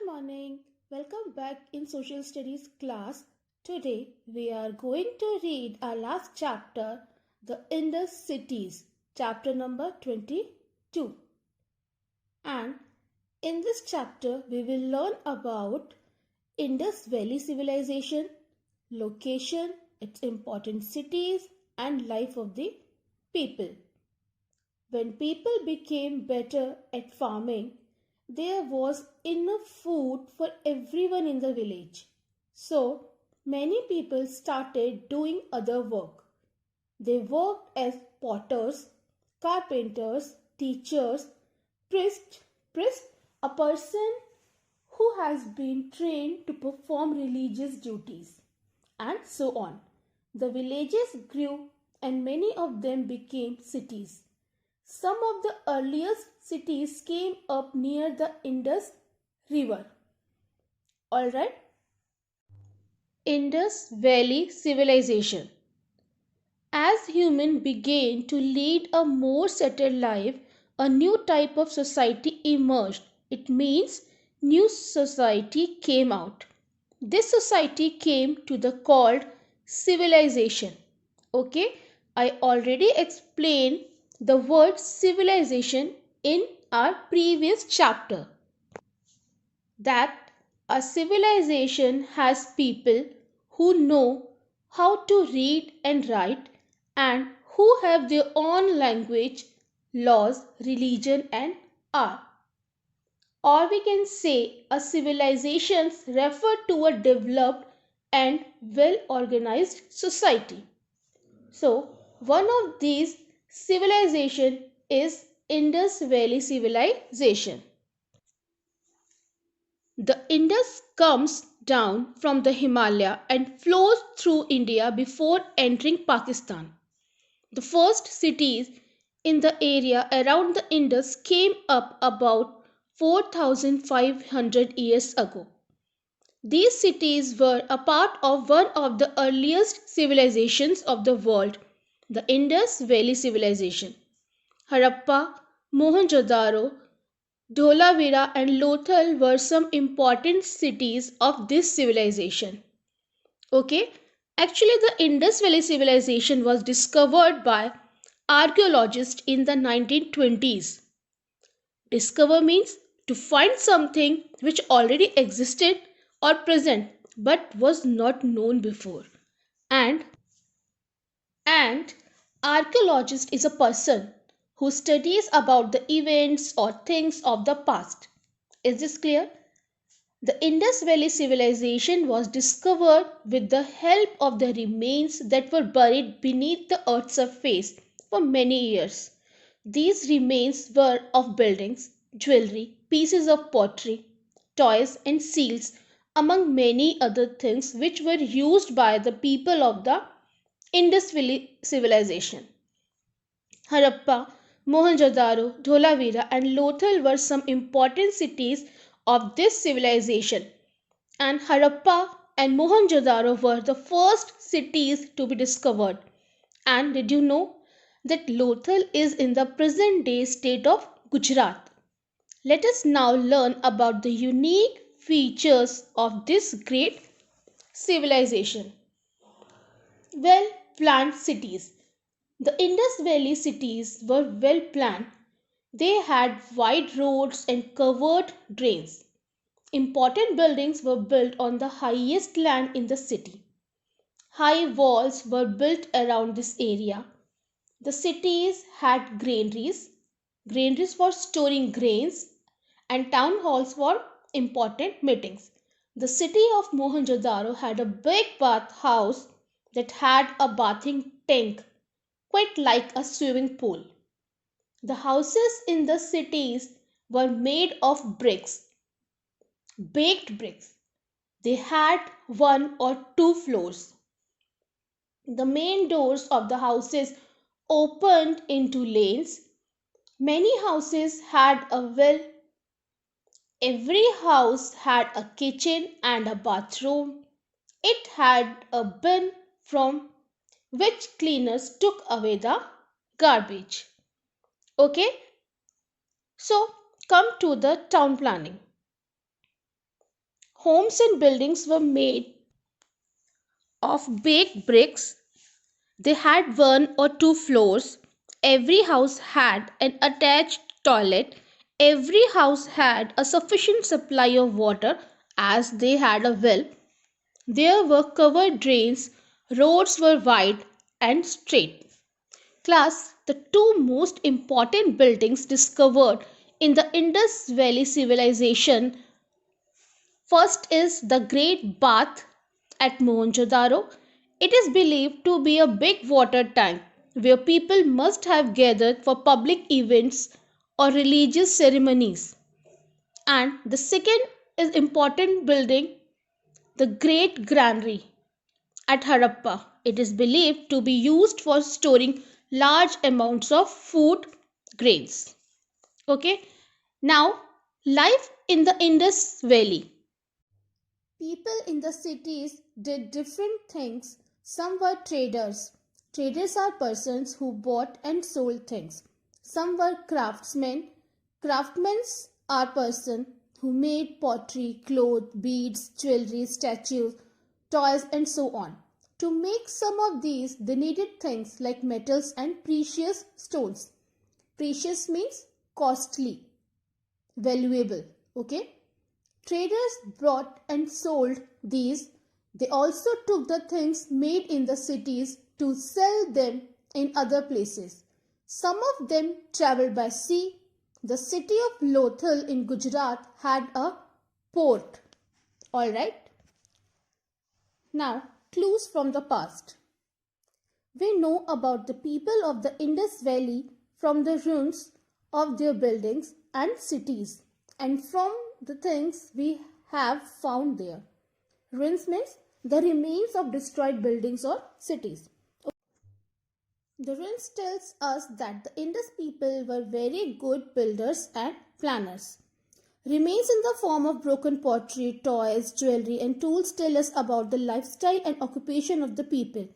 morning. Welcome back in social studies class. Today we are going to read our last chapter, the Indus cities, chapter number 22. And in this chapter we will learn about Indus Valley civilization, location, its important cities and life of the people. When people became better at farming, there was enough food for everyone in the village. So many people started doing other work. They worked as potters, carpenters, teachers, priest, a person who has been trained to perform religious duties, and so on. The villages grew and many of them became cities. Some of the earliest cities came up near the Indus River. Alright? Indus Valley Civilization. As humans began to lead a more settled life, a new type of society emerged. It means new society came out. This society came to the called civilization. Okay, I already explained the word civilization in our previous chapter, that a civilization has people who know how to read and write and who have their own language, laws, religion and art. Or we can say a civilization refer to a developed and well organized society. So, one of these civilization is Indus Valley civilization. The Indus comes down from the Himalaya and flows through India before entering Pakistan. The first cities in the area around the Indus came up about 4,500 years ago. These cities were a part of one of the earliest civilizations of the world, the Indus Valley Civilization. Harappa, Mohenjo-daro, Dholavira and Lothal were some important cities of this civilization. Okay, actually the Indus Valley Civilization was discovered by archaeologists in the 1920s. Discover means to find something which already existed or present but was not known before. And archaeologist is a person who studies about the events or things of the past. Is this clear? The Indus Valley civilization was discovered with the help of the remains that were buried beneath the earth's surface for many years. These remains were of buildings, jewelry, pieces of pottery, toys and seals, among many other things which were used by the people of the Indus Valley civilization. Harappa, Mohenjo-daro, Dholavira and Lothal were some important cities of this civilization, and Harappa and Mohenjo-daro were the first cities to be discovered. And did you know that Lothal is in the present day state of Gujarat? Let us now learn about the unique features of this great civilization. Well planned cities. The Indus Valley cities were well planned. They had wide roads and covered drains. Important buildings were built on the highest land in the city. High walls were built around this area. The cities had granaries for storing grains, and town halls for important meetings. The city of Mohenjo-daro had a big bath house that had a bathing tank, quite like a swimming pool. The houses in the cities were made of bricks, baked bricks. They had one or two floors. The main doors of the houses opened into lanes. Many houses had a well. Every house had a kitchen and a bathroom. It had a bin from which cleaners took away the garbage. Okay, so come to the town planning. Homes and buildings were made of baked bricks. They had one or two floors. Every house had an attached toilet. Every house had a sufficient supply of water as they had a well. There were covered drains. Roads were wide and straight. Class, the two most important buildings discovered in the Indus Valley civilization. First is the Great Bath at Mohenjo-daro. It is believed to be a big water tank where people must have gathered for public events or religious ceremonies. And the second is important building, the Great Granary at Harappa. It is believed to be used for storing large amounts of food grains. Okay, now life in the Indus Valley. People in the cities did different things. Some were traders. Traders are persons who bought and sold things. Some were craftsmen. Craftsmen are persons who made pottery, clothes, beads, jewelry, statues, toys, and so on. To make some of these, they needed things like metals and precious stones. Precious means costly, valuable. Okay. Traders bought and sold these. They also took the things made in the cities to sell them in other places. Some of them traveled by sea. The city of Lothal in Gujarat had a port. Alright. Now, clues from the past. We know about the people of the Indus Valley from the ruins of their buildings and cities and from the things we have found there. Ruins means the remains of destroyed buildings or cities. The ruins tells us that the Indus people were very good builders and planners. Remains in the form of broken pottery, toys, jewelry and tools tell us about the lifestyle and occupation of the people.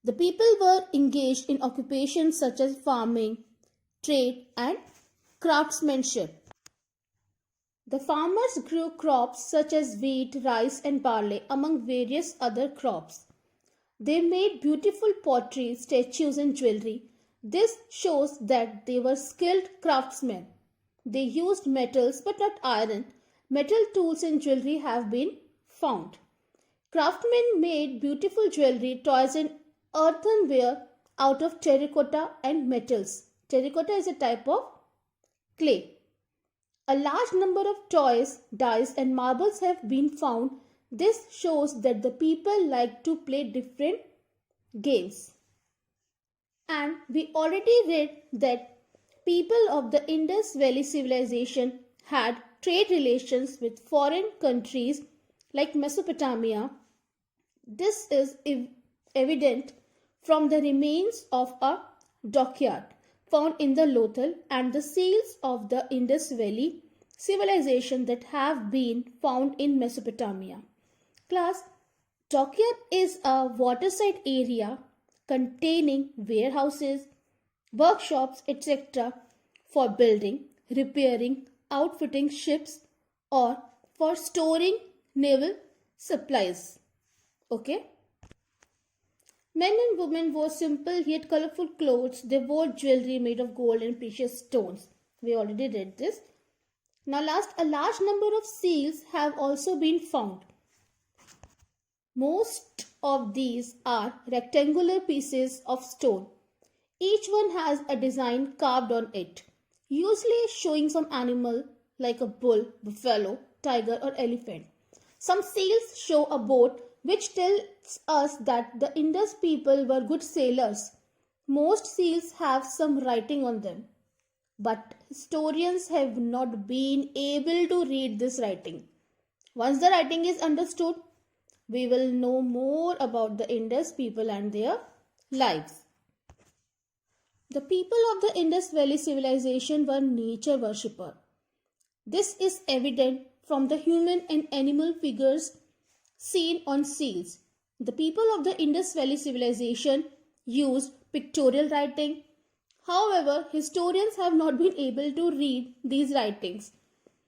The people were engaged in occupations such as farming, trade and craftsmanship. The farmers grew crops such as wheat, rice and barley among various other crops. They made beautiful pottery, statues and jewelry. This shows that they were skilled craftsmen. They used metals but not iron. Metal tools and jewelry have been found. Craftsmen made beautiful jewelry, toys and earthenware out of terracotta and metals. Terracotta is a type of clay. A large number of toys, dice and marbles have been found. This shows that the people like to play different games. And we already read that people of the Indus Valley civilization had trade relations with foreign countries like Mesopotamia. This is evident from the remains of a dockyard found in the Lothal and the seals of the Indus Valley civilization that have been found in Mesopotamia. Class, dockyard is a waterside area containing warehouses, workshops, etc. for building, repairing, outfitting ships or for storing naval supplies. Okay. Men and women wore simple yet colorful clothes. They wore jewelry made of gold and precious stones. We already read this. Now last, a large number of seals have also been found. Most of these are rectangular pieces of stone. Each one has a design carved on it, usually showing some animal like a bull, buffalo, tiger or elephant. Some seals show a boat, which tells us that the Indus people were good sailors. Most seals have some writing on them, but historians have not been able to read this writing. Once the writing is understood, we will know more about the Indus people and their lives. The people of the Indus Valley civilization were nature worshippers. This is evident from the human and animal figures seen on seals. The people of the Indus Valley civilization used pictorial writing. However, historians have not been able to read these writings.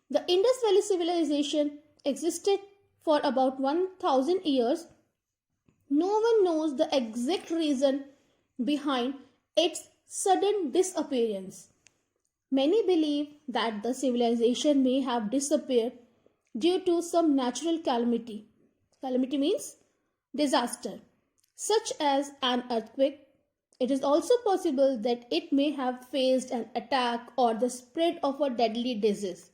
The Indus Valley civilization existed for about 1000 years, no one knows the exact reason behind its sudden disappearance. Many believe that the civilization may have disappeared due to some natural calamity. Calamity means disaster, such as an earthquake. It is also possible that it may have faced an attack or the spread of a deadly disease.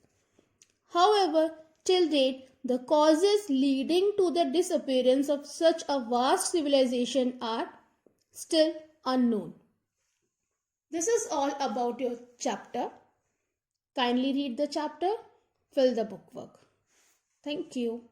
However, till date, the causes leading to the disappearance of such a vast civilization are still unknown. This is all about your chapter. Kindly read the chapter, fill the bookwork. Thank you.